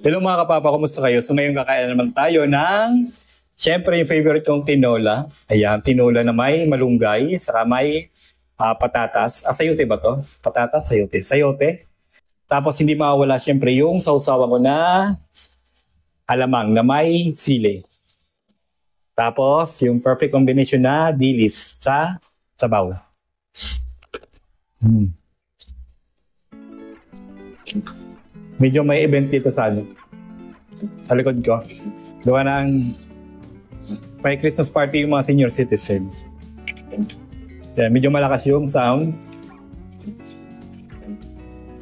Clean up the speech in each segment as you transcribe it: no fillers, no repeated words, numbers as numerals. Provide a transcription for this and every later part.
Hello mga kapapa, kumusta kayo? So ngayon kakain naman tayo ng, syempre yung favorite kong tinola. Ayan, tinola na may malunggay, saka may patatas. Sayote ba to? Patatas, sayote. Sayote. Tapos hindi mawawala syempre yung sausawan ko na alamang na may sili. Tapos yung perfect combination na dilis sa sabaw. Medyo may event dito sa likod ko. Gawa ng may Christmas party yung mga senior citizens. Yan, medyo malakas yung sound.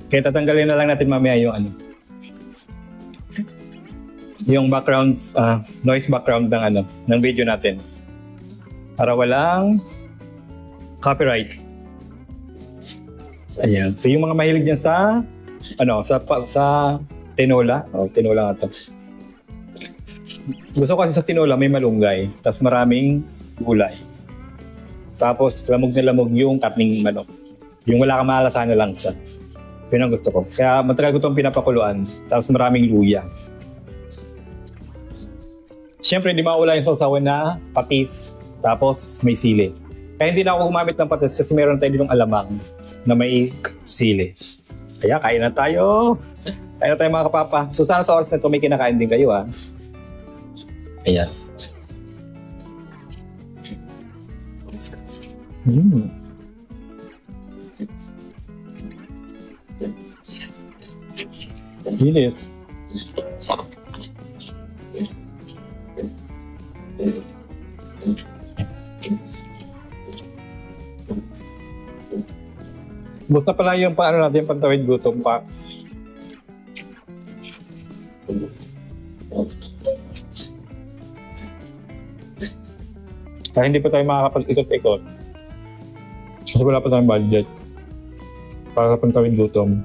Kaya tatanggalin na lang natin mamaya yung yung background, noise background ng video natin. Para walang copyright. Ayan. So yung mga mahilig dyan sa tinola. Tinola nga to. Gusto ko kasi sa tinola may malunggay, tapos maraming gulay. Tapos lamog na lamog yung karning manok. Yung wala kang maalasan na langsa. Yun ang gusto ko. Kaya matagal ko itong pinapakuluan. Tapos maraming luya. Siyempre hindi mawala yung sausawan na patis. Tapos may sili. Kaya hindi na ako gumamit ng patis kasi meron tayo ditong alamang na may sili. Kaya kain na tayo. Kain na tayo mga kapapa. So sana sa oras na ito may kinakain din kayo ha. Ayan. Sili. Buta pala yung paano natin pantawid gutom pa. Kaya hindi pa tayo makakapag-ikot-ikot. Kasi wala pa tayong budget para pantawid gutom.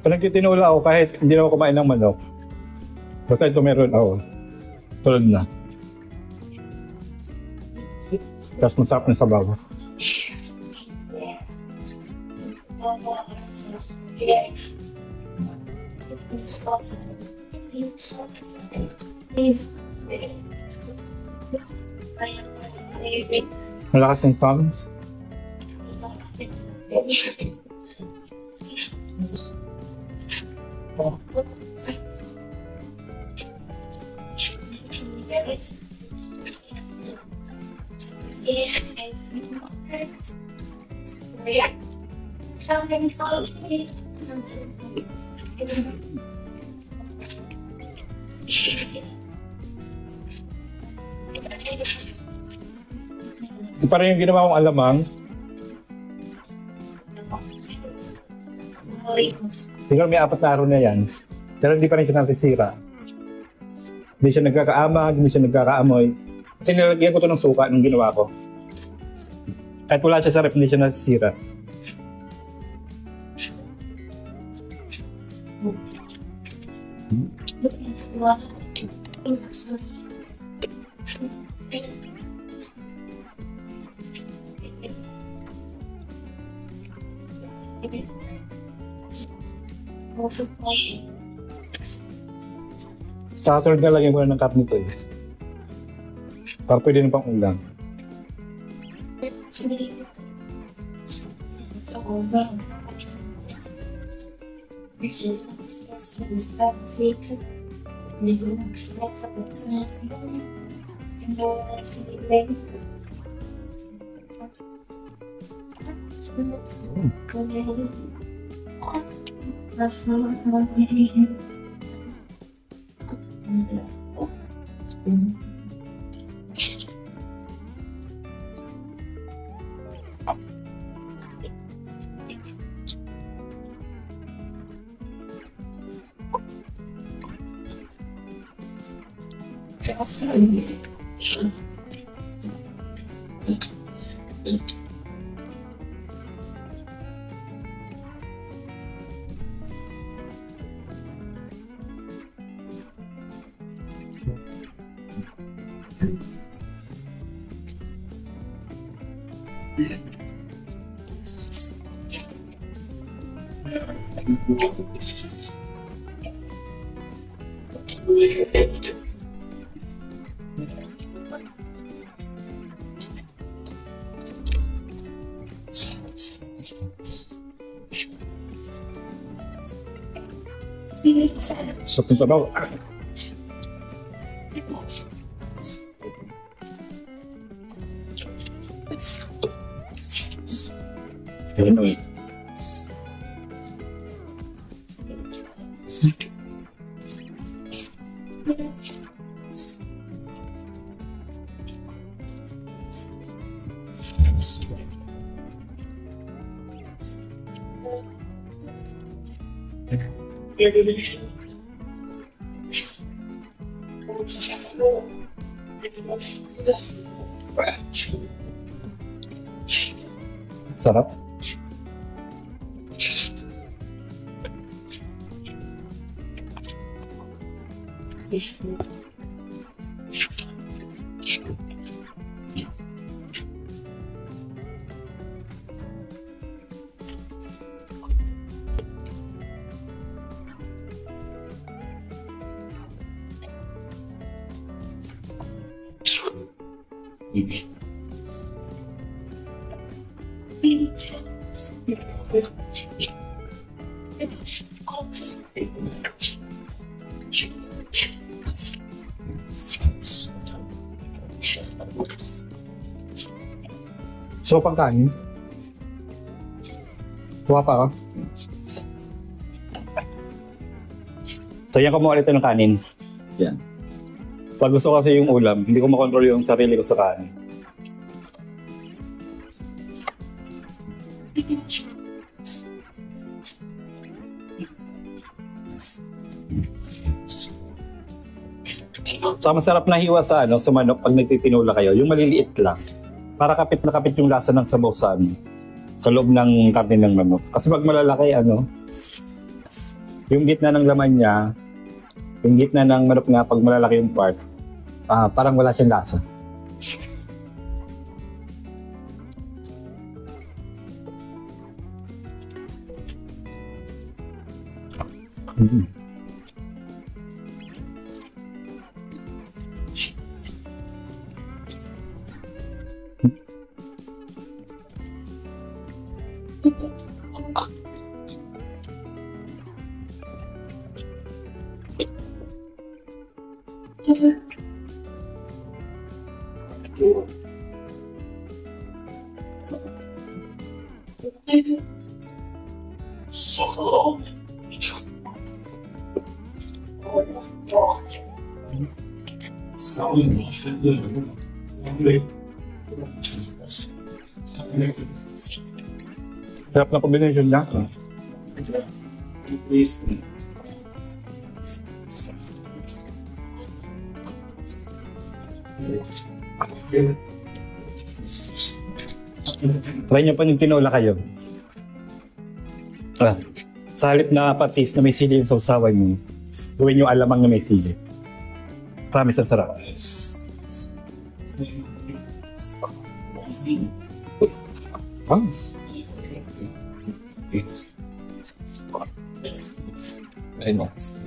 Pag nagtitinula ako kahit hindi na ako kumain ng manok, basta ito meron ako, tulad na. Tapos masarap ng sabaw. Malakas yung sounds. Parang yung ginawa kong alamang. Siguro may 4 na araw na yan. Pero hindi pa rin siya nasisira. Hindi siya nagkakaamag, hindi siya nagkakaamoy. Kasi nilagyan ko ito ng suka nung ginawa ko. Kahit wala siya sa rep, hindi siya nasisira. Kasunod na lagyan ko na ng cut nito eh. Para pwede na pang ulam. Sa punta daw. Sarap. So, pagkain. Kuha pa ako. So, yan kumuha ulit ng kanin. Yan. Pag gusto kasi yung ulam, hindi ko makontrol yung sarili ko sa kanin. So, masarap na hiwa sa, sa manok pag nagtitinula kayo. Yung maliliit lang. Para kapit na kapit yung lasa ng sabaw sa loob ng karne ng manok. Kasi pag malalaki, yung gitna ng laman niya, yung gitna ng manok nga, pag malalaki yung part, parang wala siyang lasa. Sarap na combination niya. Try niyo pa yung tinola kayo. Sa halip na patis na may sili yung sausaway mo, gawin yung alamang na may sili. Promise ang sarap. Very nice.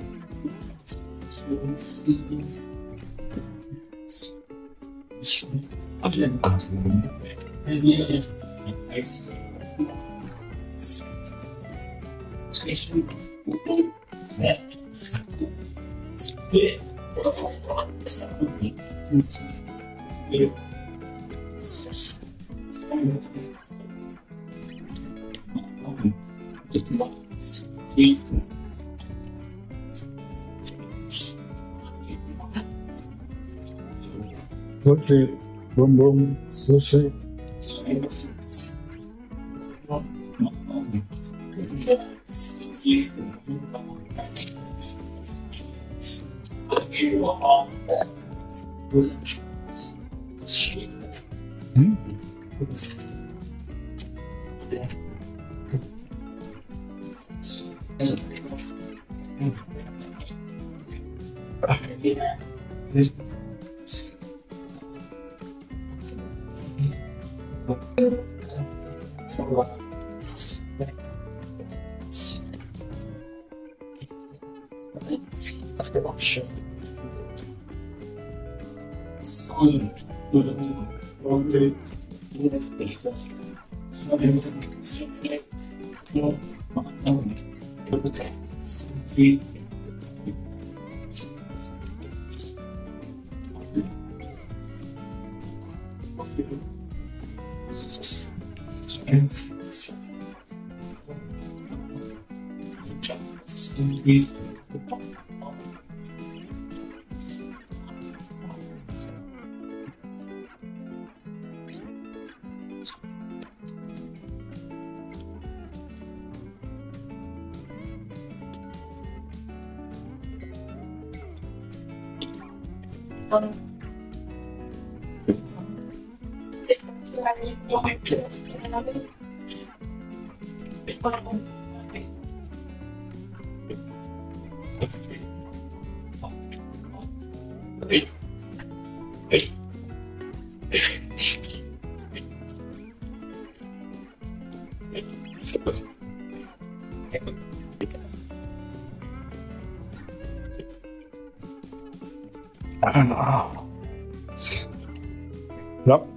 Okay. Boom boom. Okay. Sarap.